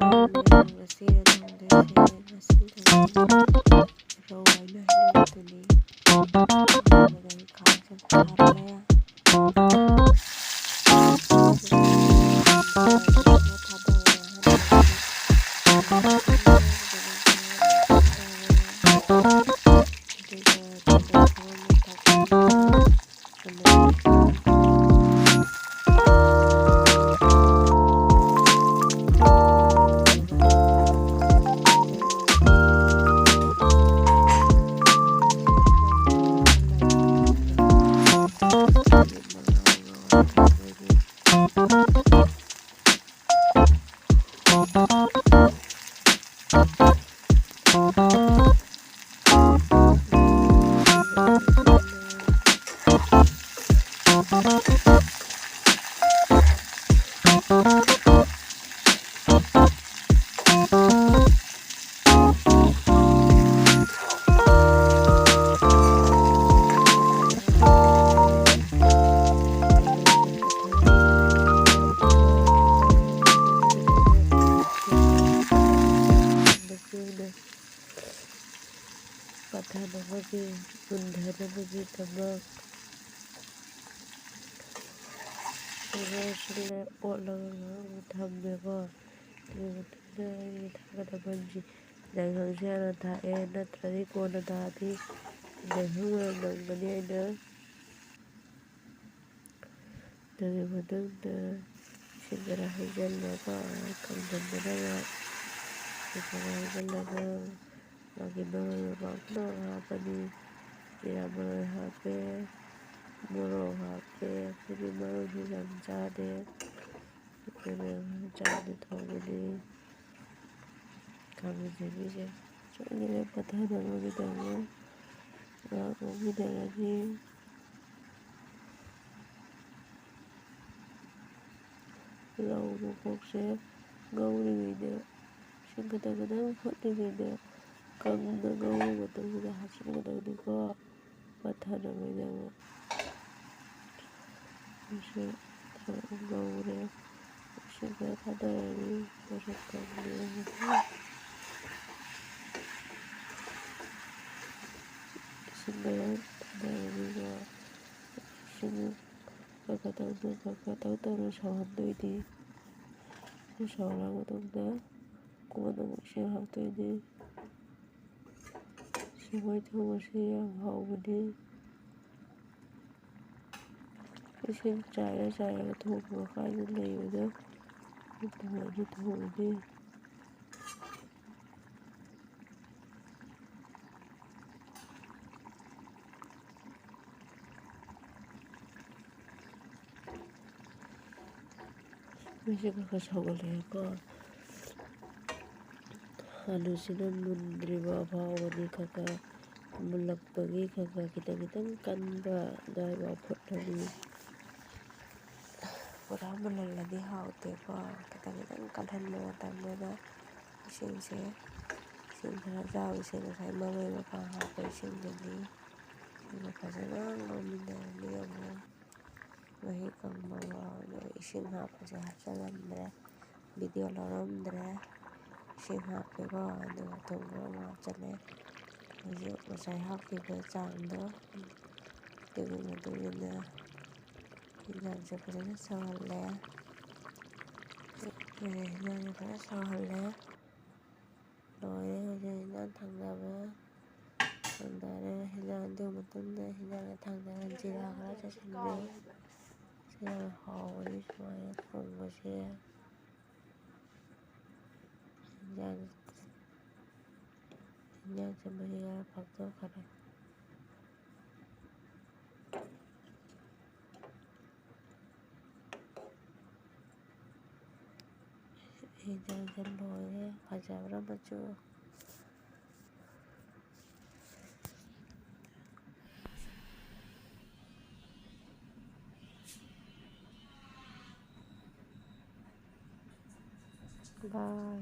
ꯉꯁꯤ ꯊꯣꯡꯗꯣꯏꯁꯦ ꯉꯁꯤ ꯊꯣꯡꯗꯣꯏꯁꯦ ꯔꯧ ꯍꯥꯏꯅ ꯍꯥꯏꯅꯕꯗꯨꯅꯤ ꯑꯗꯨꯗꯒꯤ ꯈꯥꯡꯁꯦ ꯊꯥꯔꯦ ꯄꯠꯊꯅꯕꯒꯤ ꯃꯨꯟꯊꯅꯕꯒꯤꯗꯃꯛ ꯁꯨꯒꯔꯁꯤꯅ ꯑꯣꯠꯂꯒ ꯊꯝꯃꯦꯀꯣ ꯑꯗꯨꯒꯤ ꯃꯇꯨꯡꯗ ꯑꯩꯒꯤ ꯊꯥꯒꯗꯕ ꯌꯥꯏꯉꯪꯁꯦ ꯍꯥꯟꯅ ꯊꯥꯛꯑꯦ ꯅꯠꯇ꯭ꯔꯗꯤ ꯀꯣꯟꯅ ꯊꯥꯛꯑꯗꯤ ꯌꯥꯏꯉꯪ ꯃꯅꯝ ꯅꯝꯒꯅꯤ ꯑꯩꯅ ꯑꯗꯨꯒꯤ ꯃꯇꯨꯡꯗ ꯏꯁꯤꯡ ꯈꯔ ꯍꯩꯖꯤꯜꯂꯒ ꯀꯪꯁꯤꯟꯗꯅꯕ ꯈꯔ ꯍꯩꯖꯤꯜꯂꯒ ꯃꯥꯒꯤ ꯃꯔꯣꯏ ꯃꯄꯥꯡ ꯄꯨꯝꯅꯃꯛ ꯍꯥꯞꯄꯅꯤ ꯖꯤꯔꯥ ꯃꯔꯣꯏ ꯍꯥꯞꯄꯦ ꯃꯣꯔꯣꯛ ꯍꯥꯞꯄꯦ ꯑꯩꯈꯣꯏꯗꯤ ꯃꯔꯣꯏꯁꯨ ꯌꯥꯝ ꯆꯥꯗꯦ ꯑꯗꯨꯅ ꯆꯥꯅ ꯊꯣꯡꯕꯅꯤ ꯈꯥꯃꯦꯟ ꯑꯁꯤꯟꯕꯤꯁꯦ ꯁꯣꯏꯗꯅ ꯄꯠꯊꯅꯕꯒꯤꯗꯃꯛ ꯉꯥꯏꯍꯥꯛ ꯉꯧꯃꯤꯟꯅꯔꯅꯤ ꯔꯧ ꯃꯀꯣꯛꯁꯦ ꯉꯧꯔꯤꯉꯩꯗ ꯏꯁꯤꯡ ꯈꯤꯇꯪ ꯐꯨꯠꯂꯤꯉꯩꯗ ꯀꯪꯅ ꯉꯧꯔ ꯃꯇꯨꯡꯗ ꯍꯥꯞꯆꯤꯟꯒꯗꯕꯅꯤꯀꯣ ꯄꯠꯊꯅꯕꯒꯤꯗꯃꯛ ꯉꯧꯔꯦ ꯏꯁꯤꯡ ꯈꯔ ꯊꯥꯗꯔꯅꯤ ꯃꯁꯛ ꯀꯪꯅ ꯏꯁꯤꯡ ꯈꯔ ꯊꯥꯗꯔꯅꯤꯀꯣ ꯏꯁꯤꯡ ꯈꯔ ꯇꯧꯅ ꯁꯧꯍꯟꯗꯣꯏꯅꯤ ꯁꯧꯔ ꯃꯇꯨꯡꯗ ꯀꯣꯟꯅ ꯑꯃꯨꯛ ꯏꯁꯤꯡ ꯍꯥꯞꯇꯣꯏꯅꯤ ꯁꯦꯕꯣꯠ ꯊꯣꯡꯕꯁꯤ ꯌꯥꯝ ꯍꯥꯎꯕꯅꯤ ꯏꯁꯤꯡ ꯆꯥꯏꯔꯒ ꯊꯣꯡꯕ ꯀꯥꯏꯅ ꯂꯩꯕꯗꯣ ꯑꯗꯨꯃꯥꯏꯅ ꯊꯣꯡꯉꯅꯤ ꯃꯩꯁꯦ ꯈꯔ ꯁꯧꯒꯠꯂꯛꯑꯦꯀꯣ ꯑꯂꯨꯁꯤꯅ ꯃꯨꯟꯗ꯭ꯔꯤꯕ ꯐꯥꯎꯕꯗꯤ ꯈꯔ ꯃꯨꯜꯂꯛꯄꯒꯤ ꯈꯤꯇꯪ ꯀꯟꯕ ꯑꯗꯨꯋꯥꯏꯐꯥꯎ ꯐꯨꯠꯂꯅꯤ ꯄꯨꯔꯥ ꯃꯨꯜꯍꯜꯂꯗꯤ ꯍꯥꯎꯇꯦꯀꯣ ꯈꯤꯇꯪ ꯀꯜꯍꯟꯕ ꯃꯇꯝꯗꯨꯗ ꯏꯁꯤꯡ ꯈꯔ ꯆꯥꯕ ꯏꯁꯤꯡ ꯉꯁꯥꯏ ꯃꯔꯣꯏ ꯃꯄꯥꯡ ꯍꯥꯞꯄ ꯏꯁꯤꯡꯗꯨꯅꯤ ꯑꯗꯨꯒ ꯐꯖꯅ ꯉꯧꯃꯤꯟꯅꯔꯅꯤ ꯑꯃꯨꯛ ꯃꯍꯤ ꯀꯪꯕ ꯐꯥꯎꯕ ꯏꯁꯤꯡ ꯍꯥꯞꯄꯁꯦ ꯍꯥꯞꯆꯜꯂꯝꯗ꯭ꯔꯦ ꯚꯤꯗꯤꯑꯣ ꯂꯧꯔꯝꯗ꯭ꯔꯦ ꯏꯁꯤꯡ ꯍꯥꯞꯄꯦꯀꯣ ꯑꯗꯨꯒ ꯊꯨꯝ ꯈꯔ ꯑꯃꯨꯛ ꯍꯥꯞꯆꯤꯜꯂꯦ ꯍꯧꯖꯤꯛ ꯉꯁꯥꯏ ꯍꯥꯞꯈꯤꯕ ꯆꯥꯡꯗꯣ ꯑꯗꯨꯒꯤ ꯃꯇꯨꯡ ꯏꯟꯅ ꯌꯦꯟꯖꯥꯡꯁꯦ ꯐꯖꯅ ꯁꯧꯍꯜꯂꯦ ꯌꯦꯟꯖꯥꯡꯁꯦ ꯐꯖꯅ ꯁꯧꯍꯜꯂꯦ ꯂꯣꯏꯔꯦ ꯍꯧꯖꯤꯛ ꯌꯦꯟꯖꯥꯡ ꯊꯥꯡꯊꯔꯦ ꯌꯦꯟꯖꯥꯡ ꯑꯗꯨ ꯃꯇꯨꯡꯗ ꯌꯦꯟꯖꯥꯡꯁꯦ ꯊꯥꯡꯊꯔ ꯖꯤꯔꯥ ꯈꯔ ꯆꯥꯏꯁꯤꯟꯕꯤ ꯁꯤ ꯌꯥꯝ ꯍꯥꯎꯕꯅꯤ ꯁꯨꯃꯥꯏꯅ ꯊꯣꯡꯕꯁꯦ ꯌꯦꯟꯖꯥꯡꯁꯦ ꯃꯍꯤ ꯈꯔ ꯐꯥꯛꯇꯣꯛꯈꯔꯦ ꯌꯦꯟꯖꯥꯡꯁꯦ ꯂꯣꯏꯔꯦ ꯐꯖꯕ꯭ꯔꯥ ꯃꯆꯨ ꯕꯥꯏ